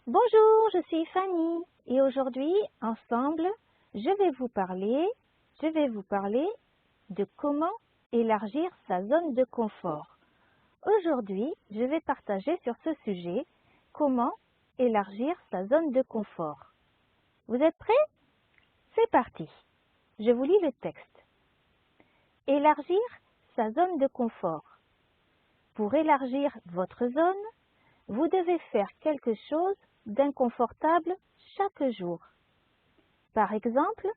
Bonjour, je suis Fanny et aujourd'hui, ensemble, je vais vous parler de comment élargir sa zone de confort. Aujourd'hui, je vais partager sur ce sujet comment élargir sa zone de confort. Vous êtes prêts? C'est parti. Je vous lis le texte. Élargir sa zone de confort. Pour élargir votre zone, vous devez faire quelque chose d'inconfortable chaque jour. Par exemple,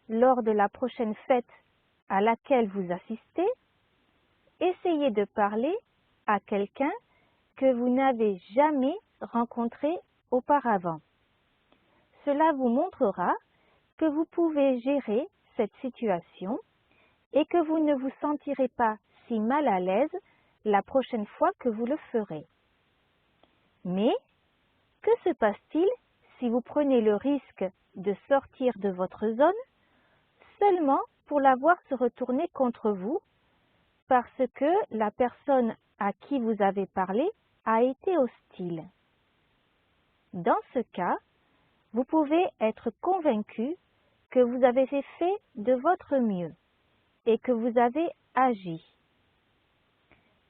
lors de la prochaine fête à laquelle vous assistez, essayez de parler à quelqu'un que vous n'avez jamais rencontré auparavant. Cela vous montrera que vous pouvez gérer cette situation et que vous ne vous sentirez pas si mal à l'aise la prochaine fois que vous le ferez. Mais, que se passe-t-il si vous prenez le risque de sortir de votre zone seulement pour la voir se retourner contre vous parce que la personne à qui vous avez parlé a été hostile? Dans ce cas, vous pouvez être convaincu que vous avez fait de votre mieux et que vous avez agi.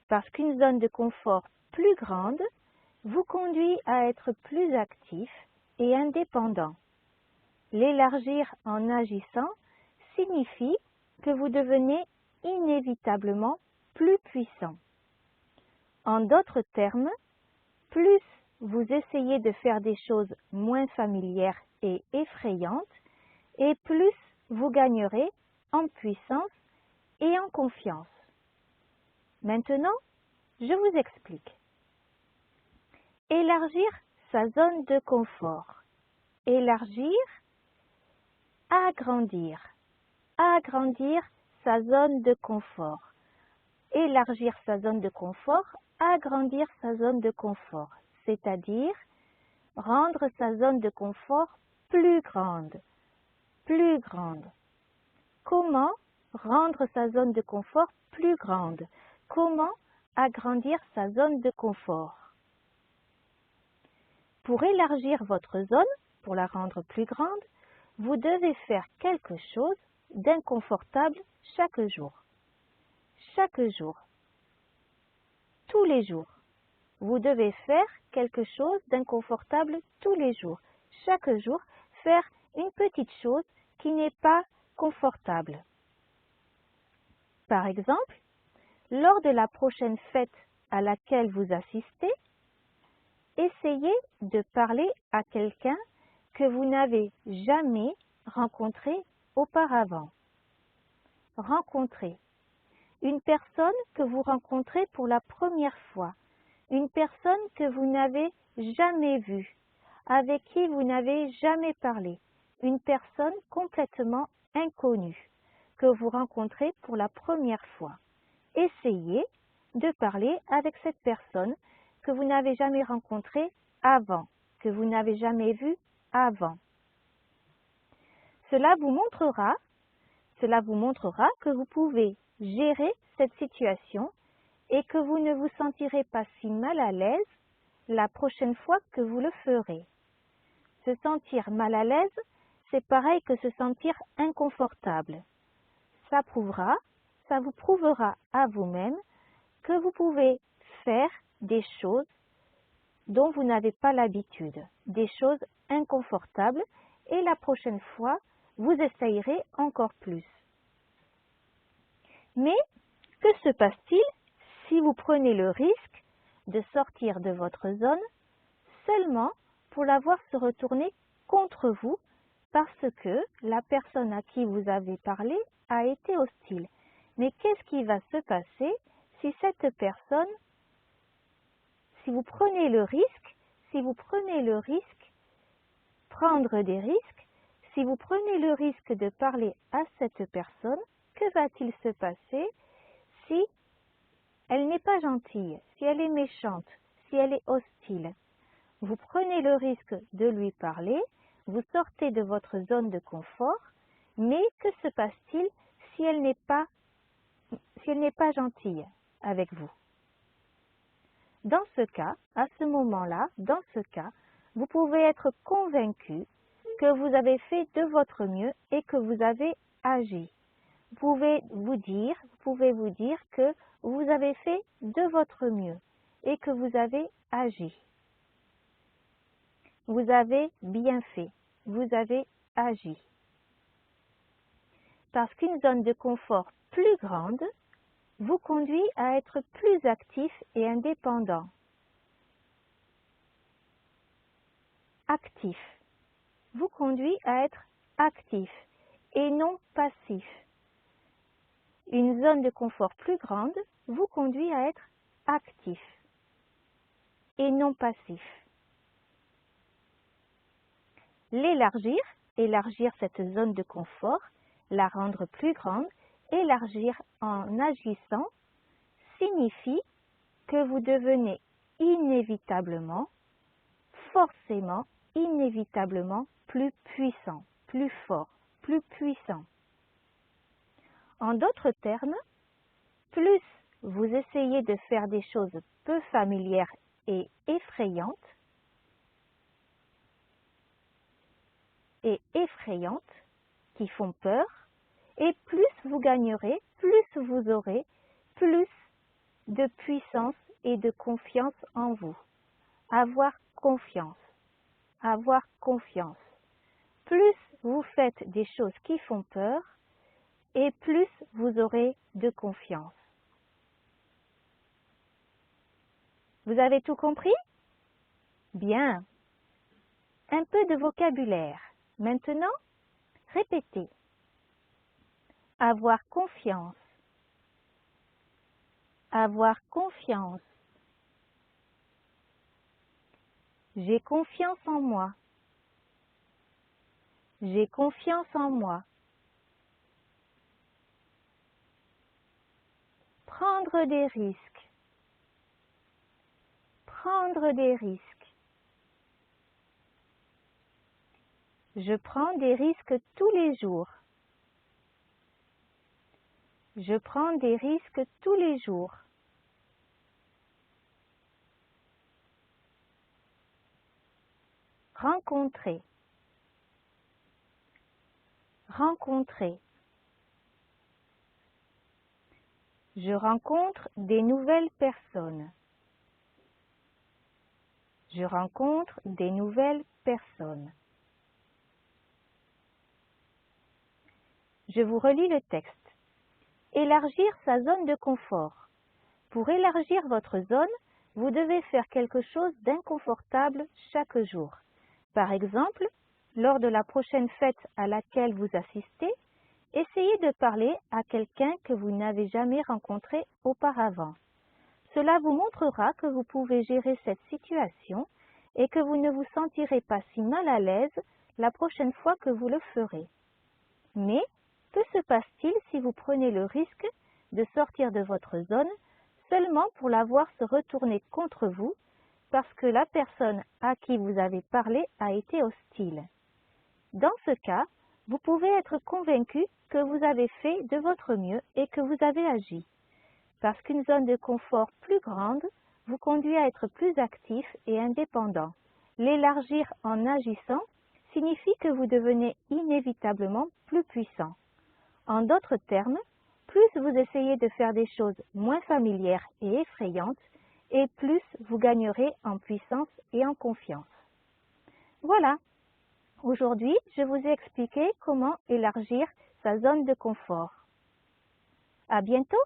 Parce qu'une zone de confort plus grande vous conduit à être plus actif et indépendant. L'élargir en agissant signifie que vous devenez inévitablement plus puissant. En d'autres termes, plus vous essayez de faire des choses moins familières et effrayantes, et plus vous gagnerez en puissance et en confiance. Maintenant, je vous explique. Élargir sa zone de confort. Élargir, agrandir. Agrandir sa zone de confort. Élargir sa zone de confort, agrandir sa zone de confort, c'est-à-dire rendre sa zone de confort plus grande, plus grande. Comment rendre sa zone de confort plus grande? Comment agrandir sa zone de confort? Pour élargir votre zone, pour la rendre plus grande, vous devez faire quelque chose d'inconfortable chaque jour. Chaque jour. Tous les jours. Vous devez faire quelque chose d'inconfortable tous les jours. Chaque jour, faire une petite chose qui n'est pas confortable. Par exemple, lors de la prochaine fête à laquelle vous assistez, essayez de parler à quelqu'un que vous n'avez jamais rencontré auparavant. Rencontrer. Une personne que vous rencontrez pour la première fois. Une personne que vous n'avez jamais vue, avec qui vous n'avez jamais parlé. Une personne complètement inconnue que vous rencontrez pour la première fois. Essayez de parler avec cette personne que vous n'avez jamais rencontrée avant, que vous n'avez jamais vue avant. Cela vous montrera que vous pouvez gérer cette situation et que vous ne vous sentirez pas si mal à l'aise la prochaine fois que vous le ferez. Se sentir mal à l'aise, c'est pareil que se sentir inconfortable. Ça vous prouvera à vous-même que vous pouvez faire des choses dont vous n'avez pas l'habitude, des choses inconfortables, et la prochaine fois, vous essayerez encore plus. Mais que se passe-t-il si vous prenez le risque de sortir de votre zone seulement pour la voir se retourner contre vous parce que la personne à qui vous avez parlé a été hostile? Mais qu'est-ce qui va se passer si cette personne, si vous prenez le risque, prendre des risques, si vous prenez le risque de parler à cette personne, que va-t-il se passer si elle n'est pas gentille, si elle est méchante, si elle est hostile? Vous prenez le risque de lui parler, vous sortez de votre zone de confort, mais que se passe-t-il si elle n'est pas gentille avec vous? Dans ce cas, vous pouvez être convaincu que vous avez fait de votre mieux et que vous avez agi. Vous pouvez vous dire que vous avez fait de votre mieux et que vous avez agi. Vous avez bien fait, vous avez agi. Parce qu'une zone de confort plus grande vous conduit à être plus actif et indépendant. Actif vous conduit à être actif et non passif. Une zone de confort plus grande vous conduit à être actif et non passif. L'élargir, élargir cette zone de confort, la rendre plus grande, élargir en agissant, signifie que vous devenez inévitablement, forcément, inévitablement plus puissant, plus fort, plus puissant. En d'autres termes, plus vous essayez de faire des choses peu familières et effrayantes, qui font peur, et plus vous gagnerez, plus vous aurez, plus de puissance et de confiance en vous. Avoir confiance, avoir confiance. Plus vous faites des choses qui font peur, et plus vous aurez de confiance. Vous avez tout compris? Bien. Un peu de vocabulaire. Maintenant, répétez. Avoir confiance. Avoir confiance. J'ai confiance en moi. J'ai confiance en moi. Prendre des risques. Prendre des risques. Je prends des risques tous les jours. Je prends des risques tous les jours. Rencontrer. Rencontrer. Je rencontre des nouvelles personnes. Je rencontre des nouvelles personnes. Je vous relis le texte. Élargir sa zone de confort. Pour élargir votre zone, vous devez faire quelque chose d'inconfortable chaque jour. Par exemple, lors de la prochaine fête à laquelle vous assistez, essayez de parler à quelqu'un que vous n'avez jamais rencontré auparavant. Cela vous montrera que vous pouvez gérer cette situation et que vous ne vous sentirez pas si mal à l'aise la prochaine fois que vous le ferez. Mais, que se passe-t-il si vous prenez le risque de sortir de votre zone seulement pour la voir se retourner contre vous parce que la personne à qui vous avez parlé a été hostile? Dans ce cas, vous pouvez être convaincu que vous avez fait de votre mieux et que vous avez agi. Parce qu'une zone de confort plus grande vous conduit à être plus actif et indépendant. L'élargir en agissant signifie que vous devenez inévitablement plus puissant. En d'autres termes, plus vous essayez de faire des choses moins familières et effrayantes, et plus vous gagnerez en puissance et en confiance. Voilà, aujourd'hui, je vous ai expliqué comment élargir sa zone de confort. À bientôt!